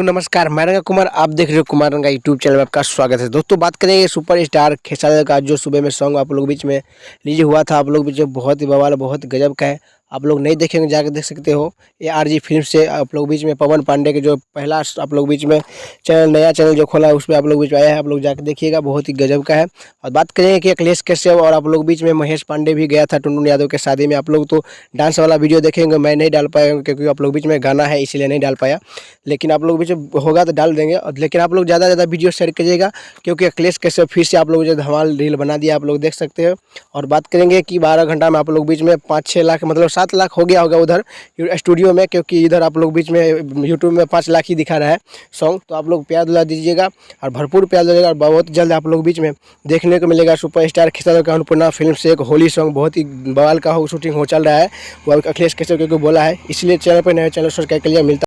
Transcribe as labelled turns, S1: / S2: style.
S1: नमस्कार, मैं रंगा कुमार। आप देख रहे हो कुमार रंगा यूट्यूब चैनल में आपका स्वागत है। दोस्तों बात करेंगे सुपर स्टार खेसारी का जो सुबह में सॉन्ग आप लोग बीच में रिलीज हुआ था। आप लोग बीच में बहुत ही बवाल, बहुत गजब का है। आप लोग नहीं देखेंगे जाकर देख सकते हो। ये आरजी फिल्म से आप लोग बीच में पवन पांडे के जो पहला आप लोग बीच में चैनल, नया चैनल जो खोला है उस पर आप लोग बीच में आया है। आप लोग जाकर देखिएगा, बहुत ही गजब का है। और बात करेंगे कि अखिलेश कश्यप और आप लोग बीच में महेश पांडे भी गया था टुनटुन यादव के शादी में। आप लोग तो डांस वाला वीडियो देखेंगे, मैं नहीं डाल पाया क्योंकि आप लोग बीच में गाना है इसीलिए नहीं डाल पाया, लेकिन आप लोग बीच में होगा तो डाल देंगे। और लेकिन आप लोग ज़्यादा वीडियो शेयर कीजिएगा क्योंकि अखिलेश कश्यप फिर से आप लोग जो धमाल रील बना दिया, आप लोग देख सकते हो। और बात करेंगे कि 12 घंटा में आप लोग बीच में 5-6 लाख मतलब 7 लाख हो गया होगा उधर स्टूडियो में, क्योंकि इधर आप लोग बीच में यूट्यूब में 5 लाख ही दिखा रहा है सॉन्ग। तो आप लोग प्यार दुला दीजिएगा और भरपूर प्यार दिलाइएगा। और बहुत जल्द आप लोग बीच में देखने को मिलेगा सुपर स्टार खेसारी का अन्नपूर्णा फिल्म से एक होली सॉन्ग, बहुत ही बवाल का शूटिंग हो चल रहा है। वो अखिलेश कश्यप क्योंकि बोला है, इसलिए चैनल पर नए चैनल सब्सक्राइब कर लिया। मिलता